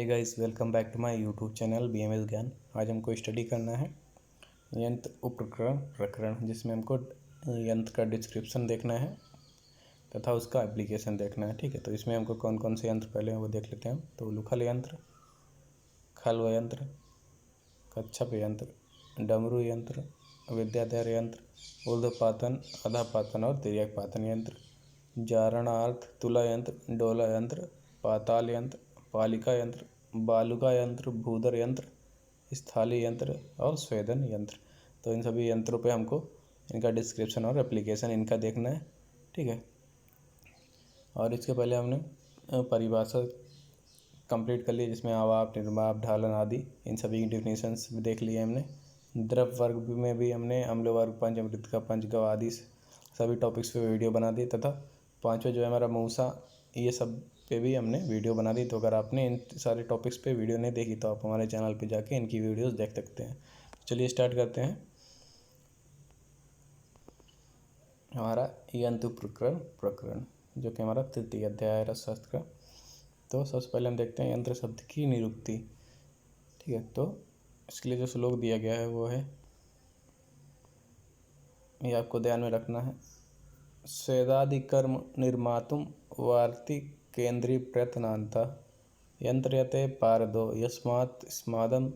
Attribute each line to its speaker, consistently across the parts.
Speaker 1: Guys, welcome back to my YouTube channel BMS Gyan. आज हमको study करना है यंत्र उपकरण प्रकरण, जिसमें हमको यंत्र का डिस्क्रिप्शन देखना है तथा उसका एप्लीकेशन देखना है। ठीक है, तो इसमें हमको कौन कौन से यंत्र पहले वो देख लेते हैं। तो उलूखल यंत्र, खल्व यंत्र, कच्छप यंत्र, डमरू यंत्र, विद्याधर यंत्र, ऊर्ध्वपातन, अधापातन और तिर्यकपातन यंत्र, जारणार्थ, तुला यंत्र, डोला यंत्र, पाताल यंत्र, पालिका यंत्र, बालुका यंत्र, भूदर यंत्र, स्थाली यंत्र और स्वेदन यंत्र। तो इन सभी यंत्रों पे हमको इनका डिस्क्रिप्शन और एप्लीकेशन इनका देखना है। ठीक है, और इसके पहले हमने परिभाषा कंप्लीट कर ली, जिसमें अवाप, निर्माप, ढालन आदि इन सभी की डिफिनेशंस भी देख लिए हमने। द्रव वर्ग में भी हमने अम्ल वर्ग, पंच अमृतका, पंचगव्य आदि सभी टॉपिक्स पे वीडियो बना दी, तथा पांचवा जो है हमारा मूसा, ये सब पे भी हमने वीडियो बना दी। तो अगर आपने इन सारे टॉपिक्स पे वीडियो नहीं देखी तो आप हमारे चैनल पे जाके इनकी वीडियोस देख सकते हैं। चलिए स्टार्ट करते हैं हमारा यंत्र प्रकरण, जो कि हमारा तृतीय अध्याय है रसशास्त्र का। तो सबसे पहले हम देखते हैं यंत्र शब्द की निरुक्ति। ठीक है, तो इसके लिए जो श्लोक दिया गया है वो है, ये आपको ध्यान में रखना है। स्वेदादिकर्म निर्मातुम वार्ति केंद्रीय प्रयत्नांता यंत्रयते पारदो यस्मात् स्मादम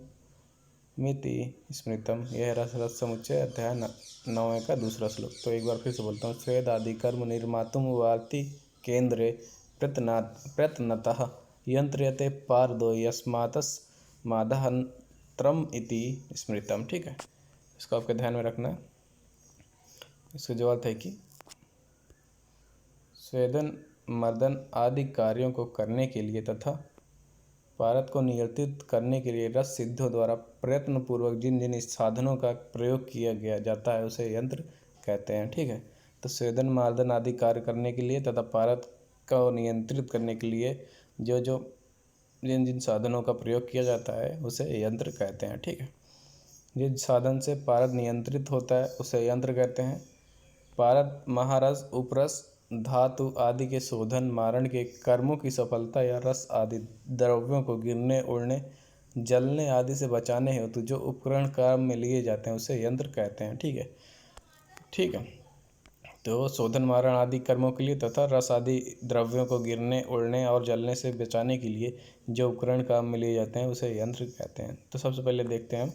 Speaker 1: मिति स्मृतम। यह रस समुच्चय अध्याय 9 का दूसरा श्लोक। तो एक बार फिर से बोलता हूँ। स्वेदादिकर्म निर्मातुम वार्ति केंद्रे प्रयत्नतः यंत्रयते पारदो यस्मात्स्मादहंत्रम इति स्मृतम। ठीक है, इसको आपके ध्यान में रखना है। इसका जो अर्थ है कि स्वेदन, मर्दन आदि कार्यों को करने के लिए तथा पारद को नियंत्रित करने के लिए रस सिद्धों द्वारा प्रयत्न पूर्वक जिन जिन साधनों का प्रयोग किया गया जाता है उसे यंत्र कहते हैं। ठीक है, तो स्वेदन, मर्दन आदि कार्य करने के लिए तथा पारद को नियंत्रित करने के लिए जो जिन जिन साधनों का प्रयोग किया जाता है उसे यंत्र कहते हैं। ठीक है, जिस साधन से पारद नियंत्रित होता है उसे यंत्र कहते हैं। पारद, महारस, उपरस, धातु आदि के शोधन, मारण के कर्मों की सफलता या रस आदि द्रव्यों को गिरने, उड़ने, जलने आदि से बचाने हेतु जो उपकरण काम में लिए जाते हैं उसे यंत्र कहते हैं। ठीक है, तो शोधन, मारण आदि कर्मों के लिए तथा रस आदि द्रव्यों को गिरने, उड़ने और जलने से बचाने के लिए जो उपकरण काम में लिए जाते हैं उसे यंत्र कहते हैं। तो सबसे पहले देखते हैं हम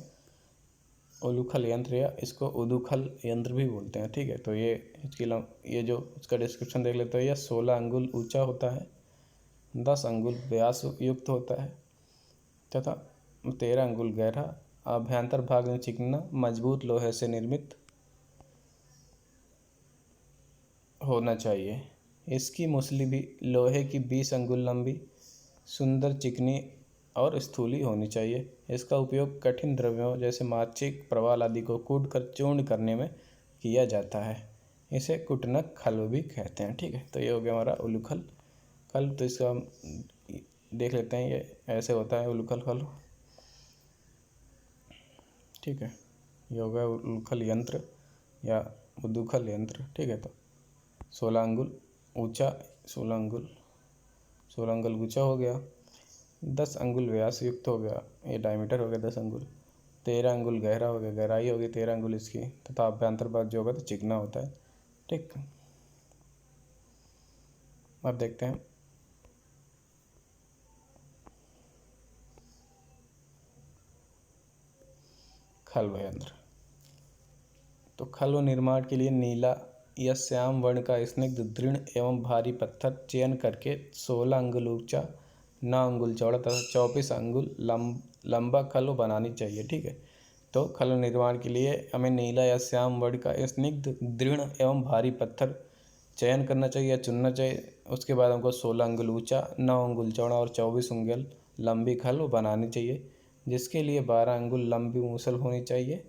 Speaker 1: उलूखल यंत्र, या इसको उदूखल यंत्र भी बोलते हैं। ठीक है, तो ये जो इसका डिस्क्रिप्शन देख लेते हैं। यह 16 अंगुल ऊंचा होता है, 10 अंगुल व्यास युक्त होता है तथा 13 अंगुल गहरा, अभ्यंतर भाग में चिकना, मजबूत लोहे से निर्मित होना चाहिए। इसकी मुसली भी लोहे की 20 अंगुल लंबी, सुंदर, चिकनी और स्थूली होनी चाहिए। इसका उपयोग कठिन द्रव्यों जैसे मार्चिक, प्रवाल आदि को कूट कर चूर्ण करने में किया जाता है। इसे कुटनक खल्व भी कहते हैं। ठीक है, तो ये हो गया हमारा उलूखल खल्व। तो इसका हम देख लेते हैं, ये ऐसे होता है उलूखल खल्व। ठीक है, ये हो गया उलूखल यंत्र या उदूखल यंत्र। ठीक है, तो 16 अंगुल ऊंचा, 16 अंगुल ऊंचा हो गया, 10 अंगुल व्यास युक्त हो गया, ये डायमीटर हो गया 10 अंगुल, 13 अंगुल गहरा हो गया, गहराई होगी 13 अंगुल इसकी, तथा अभ्यंतर भाग जो होगा तो चिकना होता है। ठीक, अब देखते हैं खल्व यंत्र। तो खल्व निर्माण के लिए नीला या श्याम वर्ण का स्निग्ध, दृढ़ एवं भारी पत्थर चयन करके 16 अंगुल ऊंचा, 9 अंगुल चौड़ा तथा 24 अंगुल लंबा खल्व बनानी चाहिए। ठीक है, तो खल्व निर्माण के लिए हमें नीला या श्याम वर्ण का स्निग्ध, दृढ़ एवं भारी पत्थर चयन करना चाहिए या चुनना चाहिए। उसके बाद हमको 16 अंगुल ऊंचा, 9 अंगुल चौड़ा और 24 अंगुल लंबी खल्व बनानी चाहिए, जिसके लिए 12 अंगुल लंबी मूसल होनी चाहिए,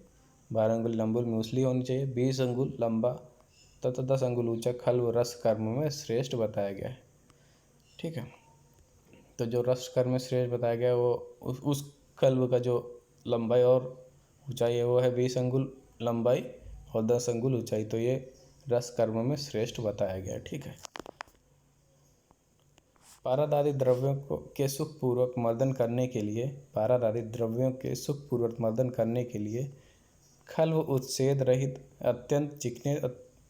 Speaker 1: 12 अंगुल लंबी मूसली होनी चाहिए, 20 अंगुल लंबा तथा 10 अंगुल ऊंचा खल्व रस कर्म में श्रेष्ठ बताया गया है। ठीक है, तो जो रस कर्म में श्रेष्ठ बताया गया है वो उस खल्व का जो लंबाई और ऊंचाई है वो है 20 अंगुल लंबाई और 10 अंगुल ऊंचाई। तो ये रस कर्म में श्रेष्ठ बताया गया है। ठीक है, पारद आदि द्रव्यों के सुखपूर्वक मर्दन करने के लिए खल्व उच्छेद रहित अत्यंत चिकने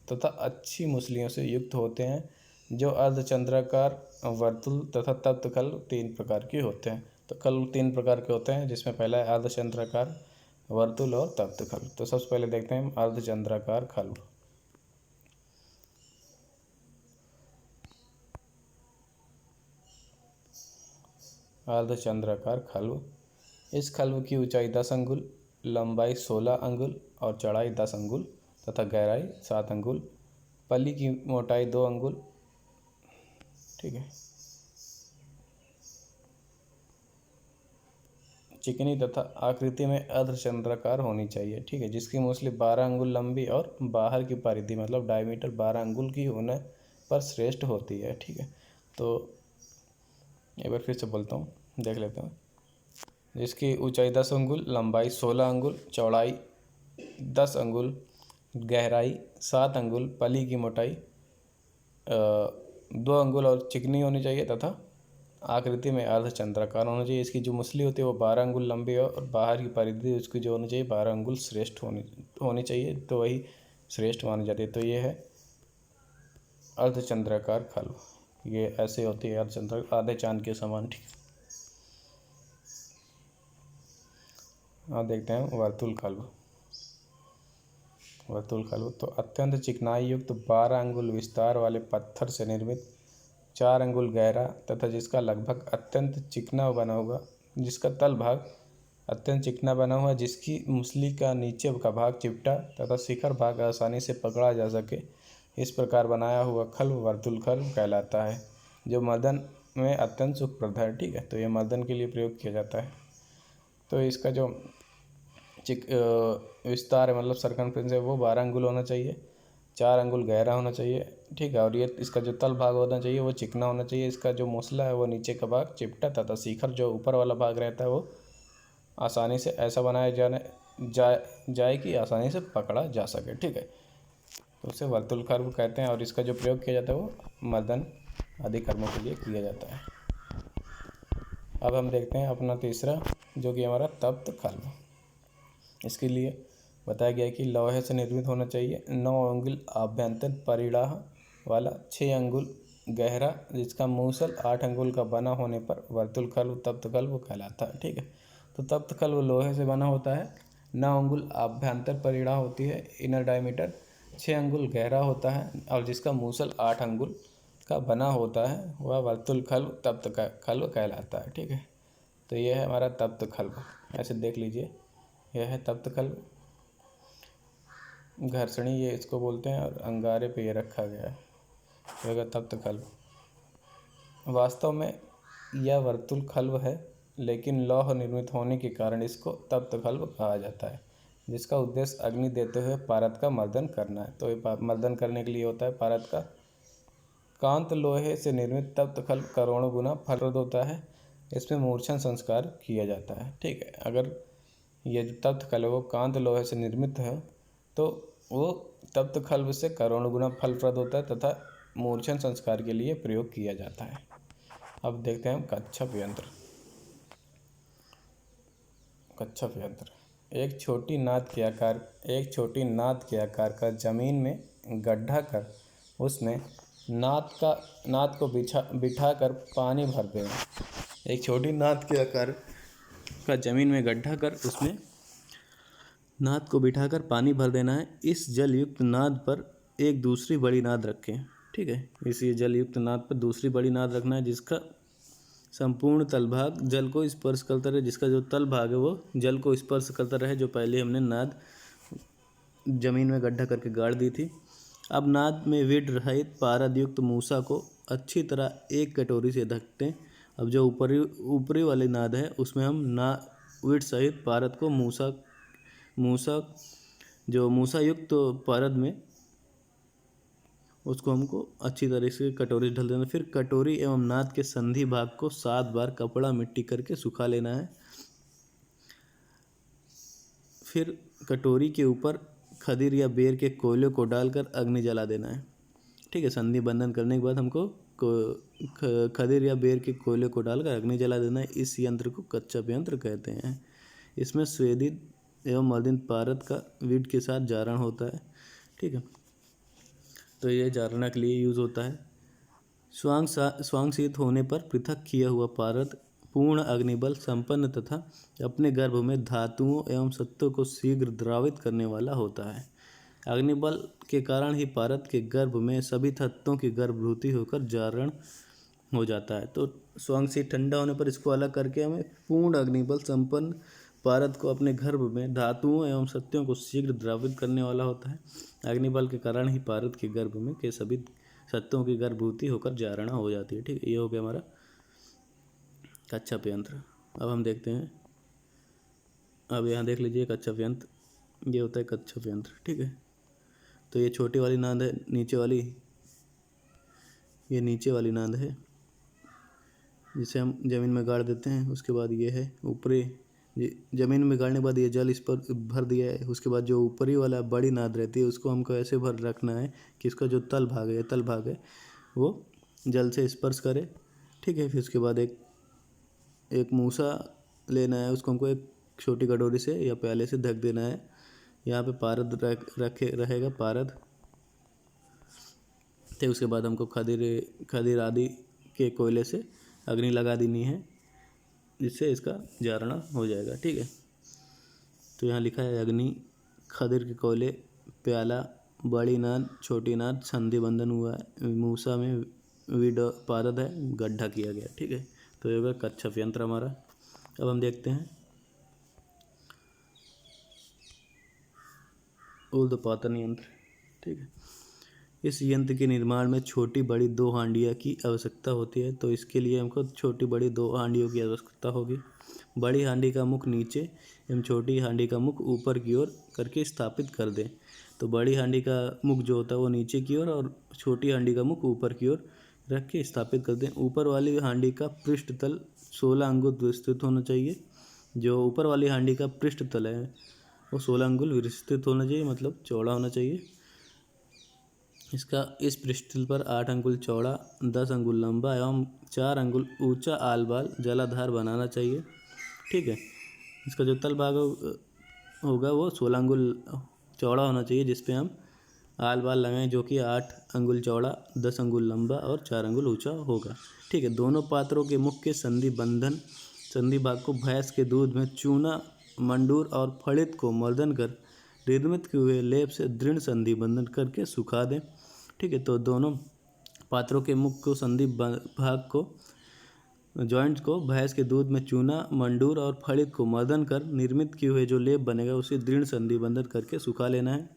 Speaker 1: तथा अच्छी मुसलियों से युक्त होते हैं, जो अर्धचंद्राकार, वर्तुल तथा तप्त खल्व 3 प्रकार के होते हैं। तो खल्व 3 प्रकार के होते हैं, जिसमें पहला है अर्धचंद्राकार, वर्तुल और तप्त खल्व। तो सबसे पहले देखते हैं अर्धचंद्राकार खल्व। अर्धचंद्राकार खल्व, इस खल्व की ऊंचाई 10 अंगुल, लंबाई 16 अंगुल और चौड़ाई 10 अंगुल तथा गहराई 7 अंगुल, पली की मोटाई 2 अंगुल। ठीक है। चिकनी तथा आकृति में अर्धचंद्राकार होनी चाहिए। ठीक है। जिसकी मूसली 12 अंगुल लंबी और बाहर की परिधि मतलब डायमीटर 12 अंगुल की होने पर श्रेष्ठ होती है। ठीक है। तो एक बार फिर से बोलता हूँ, देख लेते हैं। जिसकी ऊंचाई 10 अंगुल, लंबाई 16 अंगुल, चौड़ाई 10 अंगुल, गहराई 7 अंगुल, पली की मोटाई 2 अंगुल और चिकनी होनी चाहिए तथा आकृति में अर्धचंद्राकार होना चाहिए। इसकी जो मूसली होती है वो 12 अंगुल लंबी और बाहर की परिधि उसकी जो होनी चाहिए 12 अंगुल श्रेष्ठ होनी चाहिए, तो वही श्रेष्ठ मानी जाती है। तो ये है अर्धचंद्राकार खल्व। ये ऐसे होती है अर्धचंद्र, आधे चांद के समान। ठीक। अब देखते हैं वर्तुल खल्व। तो अत्यंत चिकनाई युक्त 12 अंगुल विस्तार वाले पत्थर से निर्मित, 4 अंगुल गहरा तथा जिसका लगभग अत्यंत चिकना बना हुआ, जिसका तल भाग अत्यंत चिकना बना हुआ, जिसकी मूसली का नीचे का भाग चिपटा तथा शिखर भाग आसानी से पकड़ा जा सके, इस प्रकार बनाया हुआ खल्व वर्तुल खल्व कहलाता है, जो मर्दन में अत्यंत सुखप्रद है। ठीक है। तो ये मर्दन के लिए प्रयोग किया जाता है। तो इसका जो विस्तार है मतलब सरकमफ्रेंस है वो 12 अंगुल होना चाहिए, 4 अंगुल गहरा होना चाहिए। ठीक है। और ये इसका जो तल भाग होना चाहिए वो चिकना होना चाहिए। इसका जो मूसला है वो नीचे का भाग चिपटा तथा शिखर जो ऊपर वाला भाग रहता है वो आसानी से ऐसा बनाया जाए कि आसानी से पकड़ा जा सके। ठीक है। तो उसे वर्तुल खल्व कहते हैं और इसका जो प्रयोग किया जाता है वो मर्दन आदि कर्मों के लिए किया जाता है। अब हम देखते हैं अपना तीसरा, जो कि हमारा तप्त खल्व। इसके लिए बताया गया है कि लोहे से निर्मित होना चाहिए, 9 अंगुल आभ्यंतर परिणाह वाला, 6 अंगुल गहरा, जिसका मूसल 8 अंगुल का बना होने पर वर्तुल खल्व तप्त खल्व कहलाता है। ठीक है। तो तप्त खल्व लोहे से बना होता है, 9 अंगुल आभ्यंतर परिणाह होती है, इनर डायमीटर 6 अंगुल गहरा होता है और जिसका मूसल 8 अंगुल का बना होता है, वह वर्तुल खल्व तप्त खल्व कहलाता है। ठीक है। तो यह है हमारा तप्त खल्व। ऐसे देख लीजिए, यह है तप्त खल्व। घर्षणी ये इसको बोलते हैं और अंगारे पे ये रखा गया है, यह तप्त खल्व। वास्तव में यह वर्तुल खल्व है, लेकिन लौह निर्मित होने के कारण इसको तप्त खल्व कहा जाता है, जिसका उद्देश्य अग्नि देते हुए पारद का मर्दन करना है। तो ये मर्दन करने के लिए होता है पारद का। कांत लोहे से निर्मित तप्त खल्व करोड़ों गुना फलप्रद होता है। इसमें मूर्छन संस्कार किया जाता है। ठीक है। अगर ये जो तप्त खल्व वो कांत लोहे से निर्मित है तो वो तप्त खल्व से करोड़ों गुना फलप्रद होता है तथा मूर्छन संस्कार के लिए प्रयोग किया जाता है। अब देखते हैं हम कच्छप यंत्र। कच्छप यंत्र एक छोटी नाद के आकार का जमीन में गड्ढा कर उसमें नाद को बिठाकर पानी भर दें। एक छोटी नाद के आकार का जमीन में गड्ढा कर उसमें नाद को बिठाकर पानी भर देना है। इस जलयुक्त नाद पर एक दूसरी बड़ी नाद रखें। ठीक है। इस जलयुक्त नाद पर दूसरी बड़ी नाद रखना है, जिसका संपूर्ण तलभाग जल को स्पर्श करता रहे, जिसका जो तल भाग है वो जल को स्पर्श करता रहे, जो पहले हमने नाद जमीन में गड्ढा करके गाड़ दी थी। अब नाद में विड रहित पारद युक्त मूसा को अच्छी तरह एक कटोरी से ढक दें। अब जो ऊपरी वाली नाद है उसमें हम विड सहित पारद को मूसा युक्त पारद में उसको हमको अच्छी तरह से कटोरी ढल देना। फिर कटोरी एवं नाद के संधि भाग को 7 बार कपड़ा मिट्टी करके सुखा लेना है। फिर कटोरी के ऊपर खदीर या बेर के कोयले को डालकर अग्नि जला देना है। ठीक है। संधि बंधन करने के बाद हमको खदिर या बेर के कोयले को डालकर अग्नि जला देना, इस यंत्र को कच्छप यंत्र कहते हैं। इसमें स्वेदित एवं मर्दित पारद का वीट के साथ जारण होता है। ठीक है, तो ये जारणा के लिए यूज़ होता है। स्वांगशीत होने पर पृथक किया हुआ पारद पूर्ण अग्निबल संपन्न तथा अपने गर्भ में धातुओं एवं सत्वों को शीघ्र द्रावित करने वाला होता है। अग्निबल के कारण ही पारद के गर्भ में सभी तत्वों की गर्भवृद्धि होकर जारण हो जाता है। तो स्वांगशीत ठंडा होने पर इसको अलग करके हमें पूर्ण अग्निबल संपन्न पारद को अपने गर्भ में धातुओं एवं सत्वों को शीघ्र द्रावित करने वाला होता है। अग्निबल के कारण ही पारद के गर्भ में के सभी सत्वों की गर्भवृद्धि होकर जारणा हो जाती है। ठीक है, ये हो गया हमारा कच्छप यंत्र। अब हम देखते हैं, अब यहाँ देख लीजिए कच्छप यंत्र, ये होता है कच्छप यंत्र। ठीक है, तो ये छोटी वाली नांद है, नीचे वाली, ये नीचे वाली नांद है जिसे हम ज़मीन में गाड़ देते हैं। उसके बाद ये है ऊपरी, ज़मीन में गाड़ने के बाद ये जल इस पर भर दिया है। उसके बाद जो ऊपरी वाला बड़ी नाद रहती है उसको हमको ऐसे भर रखना है कि इसका जो तल भाग है वो जल से स्पर्श करे। ठीक है, फिर उसके बाद एक मूसा लेना है, उसको हमको एक छोटी कटोरी से या प्याले से ढक देना है। यहाँ पे पारद रहेगा पारद। तो उसके बाद हमको खदिर आदि के कोयले से अग्नि लगा देनी है, जिससे इसका जारणा हो जाएगा। ठीक है, तो यहाँ लिखा है अग्नि, खदिर के कोयले, प्याला, बड़ी नाद, छोटी नाद, संधि बंधन हुआ है, मूसा में विड पारद है, गड्ढा किया गया। ठीक है, तो ये होगा कच्छप यंत्र हमारा। अब हम देखते हैं ऊर्ध्वपातन यंत्र। ठीक है, इस यंत्र के निर्माण में छोटी बड़ी दो हांडियाँ की आवश्यकता होती है। तो इसके लिए हमको छोटी बड़ी दो हांडियों की आवश्यकता होगी। बड़ी हांडी का मुख नीचे एवं छोटी हांडी का मुख ऊपर की ओर करके स्थापित कर दें। तो बड़ी हांडी का मुख जो होता है वो नीचे की ओर और छोटी हांडी का मुख ऊपर की ओर रख के स्थापित कर दें। ऊपर वाली हांडी का पृष्ठ तल 16 अंगुल विस्तृत होना चाहिए। जो ऊपर वाली हांडी का पृष्ठ तल है वो 16 अंगुल विस्तृत होना चाहिए, मतलब चौड़ा होना चाहिए। इसका इस पृष्ठतल पर 8 अंगुल चौड़ा, 10 अंगुल लंबा एवं 4 अंगुल ऊंचा आलबाल जलाधार बनाना चाहिए। ठीक है, इसका जो तल भाग होगा वो 16 अंगुल चौड़ा होना चाहिए, जिसपे हम आलबाल लगाएं, जो कि 8 अंगुल चौड़ा, 10 अंगुल लंबा और 4 अंगुल ऊंचा होगा। ठीक है, दोनों पात्रों के मुख के संधि भाग को भैंस के दूध में चूना, मंडूर और फलित को मर्दन कर निर्मित किए हुए लेप से दृढ़ संधि बंधन करके सुखा दें। ठीक है, तो दोनों पात्रों के मुख को संधि भाग को जॉइंट्स को भैंस के दूध में चूना, मंडूर और फलित को मर्दन कर निर्मित किए हुए जो लेप बनेगा उसे दृढ़ संधि बंधन करके सुखा लेना है।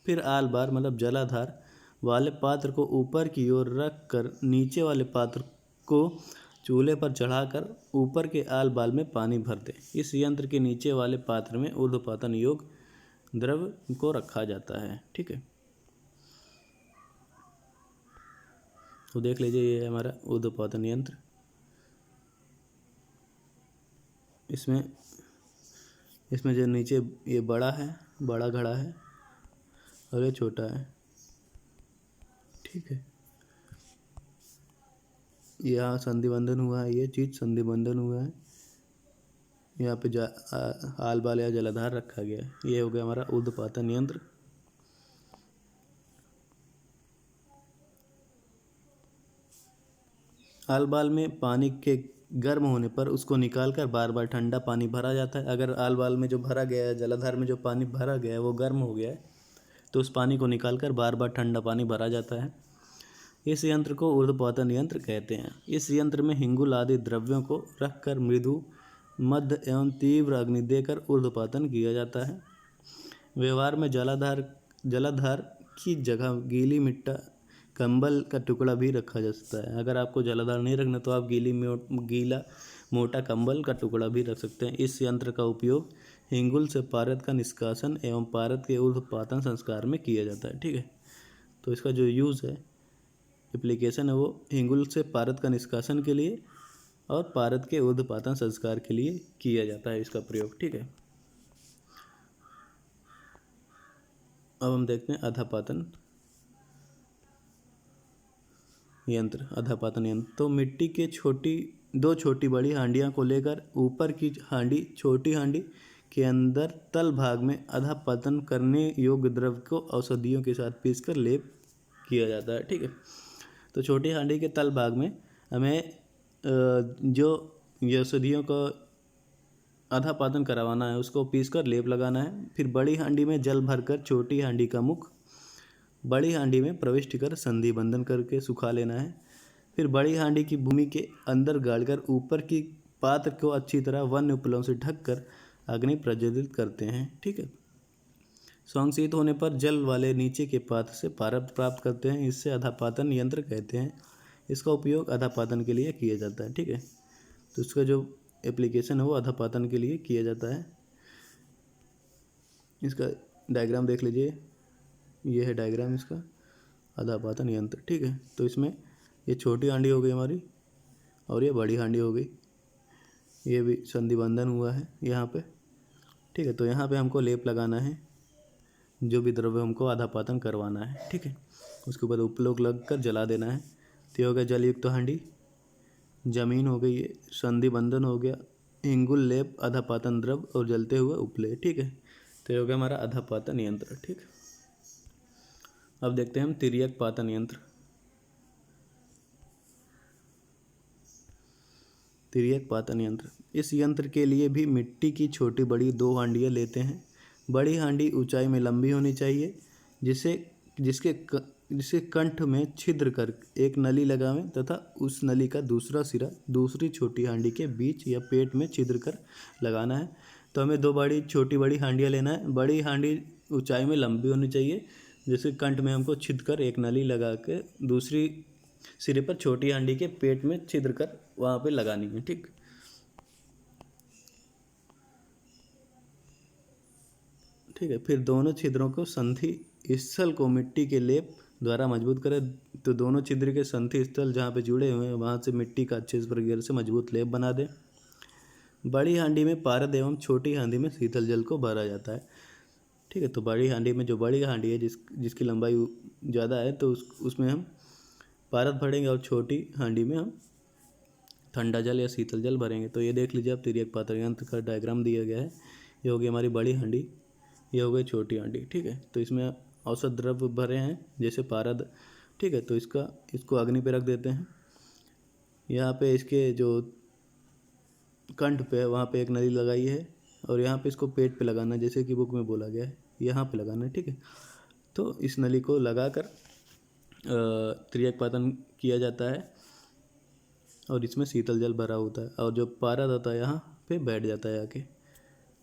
Speaker 1: फिर आल बार मतलब जलाधार वाले पात्र को ऊपर की ओर रख कर नीचे वाले पात्र को चूल्हे पर चढ़ाकर ऊपर के आल बाल में पानी भर दें। इस यंत्र के नीचे वाले पात्र में ऊर्ध्वपातन योग द्रव को रखा जाता है। ठीक है, तो देख लीजिए ये है हमारा ऊर्ध्वपातन यंत्र। इसमें जो नीचे ये बड़ा घड़ा है और ये छोटा है। ठीक है, यहाँ संधि बंधन हुआ है, ये चीज संधि बंधन हुआ है, यहाँ पे आल बाल या जलाधार रखा गया है। ये हो गया हमारा ऊर्ध्वपातन यंत्र। आल बाल में पानी के गर्म होने पर उसको निकालकर बार बार ठंडा पानी भरा जाता है। अगर आल बाल में जो भरा गया है, जलाधार में जो पानी भरा गया है वो गर्म हो गया है, तो उस पानी को निकालकर बार बार ठंडा पानी भरा जाता है। इस यंत्र को ऊर्ध्वपातन यंत्र कहते हैं। इस यंत्र में हिंगुल आदि द्रव्यों को रखकर मृदु, मध्य एवं तीव्र अग्नि देकर ऊर्ध्वपातन किया जाता है। व्यवहार में जलाधार की जगह गीली मिट्टा कंबल का टुकड़ा भी रखा जा सकता है। अगर आपको जलाधार नहीं रखना तो आप गीला मोटा कंबल का टुकड़ा भी रख सकते हैं। इस यंत्र का उपयोग हिंगुल से पारद का निष्कासन एवं पारद के ऊर्ध्वपातन संस्कार में किया जाता है। ठीक है, तो इसका जो यूज़ है, एप्लीकेशन है, वो हिंगुल से पारद का निष्कासन के लिए और पारद के ऊर्ध्वपातन संस्कार के लिए किया जाता है इसका प्रयोग। ठीक है, अब हम देखते हैं अधापातन यंत्र, अधापातन यंत्र। तो मिट्टी के दो छोटी बड़ी हांडियाँ को लेकर ऊपर की हांडी, छोटी हांडी के अंदर तल भाग में अधापतन करने योग्य द्रव को औषधियों के साथ पीसकर लेप किया जाता है। ठीक है, तो छोटी हांडी के तल भाग में हमें जो औषधियों को अधापातन करवाना है उसको पीसकर लेप लगाना है। फिर बड़ी हांडी में जल भरकर छोटी हांडी का मुख बड़ी हांडी में प्रविष्ट कर संधि बंधन करके सुखा लेना है। फिर बड़ी हांडी की भूमि के अंदर गाड़कर ऊपर की पात्र को अच्छी तरह वन्य उपलों से ढककर अग्नि प्रज्वलित करते हैं। ठीक है, संशीत होने पर जल वाले नीचे के पात्र से पारद प्राप्त करते हैं। इससे अधापातन यंत्र कहते हैं। इसका उपयोग अधापातन के लिए किया जाता है। ठीक है, तो इसका जो एप्लीकेशन है वो अधापातन के लिए किया जाता है। इसका डायग्राम देख लीजिए, ये है डायग्राम इसका, अधापातन यंत्र। ठीक है, तो इसमें ये छोटी हांडी हो गई हमारी और ये बड़ी हांडी हो गई, ये भी संधि बंधन हुआ है यहाँ पे। ठीक है, तो यहाँ पे हमको लेप लगाना है, जो भी द्रव्य हमको आधापातन करवाना है। ठीक है, उसके बाद उपलोक लग कर जला देना है। तो हो गया जलयुक्त हांडी, जमीन हो गई, ये संधि बंधन हो गया, इंगुल लेप, आधापातन द्रव और जलते हुए उपले। ठीक है, तो ये हो गया हमारा आधापातन यंत्र। ठीक, अब देखते हैं हम तिर्यक पातन यंत्र। तिर्यक पातन यंत्र, इस यंत्र के लिए भी मिट्टी की छोटी बड़ी दो हांडियाँ लेते हैं। बड़ी हांडी ऊंचाई में लंबी होनी चाहिए, जिसके कंठ में छिद्र कर एक नली लगावें तथा उस नली का दूसरा सिरा दूसरी छोटी हांडी के बीच या पेट में छिद्र कर लगाना है। तो हमें दो छोटी बड़ी हांडियाँ लेना है। बड़ी हांडी ऊंचाई में लंबी होनी चाहिए, जिसके कंठ में हमको छिद्र कर एक नली लगा के दूसरी सिरे पर छोटी हांडी के पेट में छिद्र कर वहाँ पे लगानी है। ठीक, ठीक है, फिर दोनों छिद्रों को संधि स्थल को मिट्टी के लेप द्वारा मजबूत करें। तो दोनों छिद्र के संधि स्थल जहाँ पे जुड़े हुए हैं वहाँ से मिट्टी का अच्छे प्रकार से मजबूत लेप बना दें। बड़ी हांडी में पारद एवं छोटी हांडी में शीतल जल को भरा जाता है। ठीक है, तो बड़ी हांडी में, जो बड़ी हांडी है जिसकी लंबाई ज़्यादा है, तो उसमें हम पारद भरेंगे और छोटी हांडी में हम ठंडा जल या शीतल जल भरेंगे। तो ये देख लीजिए, आप तिर्यक पातन यंत्र का डायग्राम दिया गया है। ये होगी हमारी बड़ी हांडी, ये हो गई छोटी हांडी। ठीक है, तो इसमें औसत द्रव्य भरे हैं जैसे पारद। ठीक है, तो इसको अग्नि पे रख देते हैं। यहाँ पे इसके जो कंठ पे है वहाँ पे एक नली लगाई है और यहाँ पे इसको पेट पे लगाना है, जैसे कि बुक में बोला गया है, यहाँ पे लगाना है। ठीक है, तो इस नली को लगाकर तिर्यक पातन किया जाता है और इसमें शीतल जल भरा होता है और जो पारद होता है यहाँ पे बैठ जाता है आके।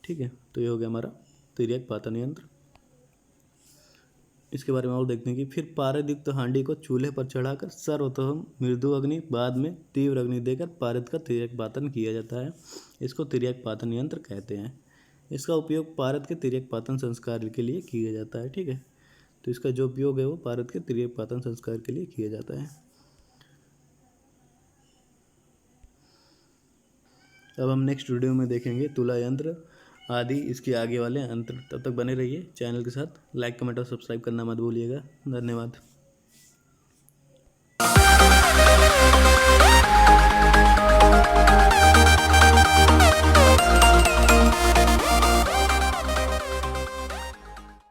Speaker 1: ठीक है, तो ये हो गया हमारा तिर्यक पातन यंत्र। इसके बारे में और देखते हैं कि फिर पारद युक्त हांडी को चूल्हे पर चढ़ाकर सर्वप्रथम मृदु अग्नि, बाद में तीव्र अग्नि देकर पारद का तिर्यक पातन किया जाता है। इसको तिर्यक पातन यंत्र कहते हैं। इसका उपयोग पारद के तिर्यक पातन संस्कार के लिए किया जाता है। ठीक है, तो इसका जो उपयोग है वो पारद के तिर्यक पातन संस्कार के लिए किया जाता है। अब हम नेक्स्ट वीडियो में देखेंगे तुला यंत्र आदि इसके आगे वाले यंत्र। तब तक बने रहिए चैनल के साथ। लाइक, कमेंट और सब्सक्राइब करना मत भूलिएगा। धन्यवाद।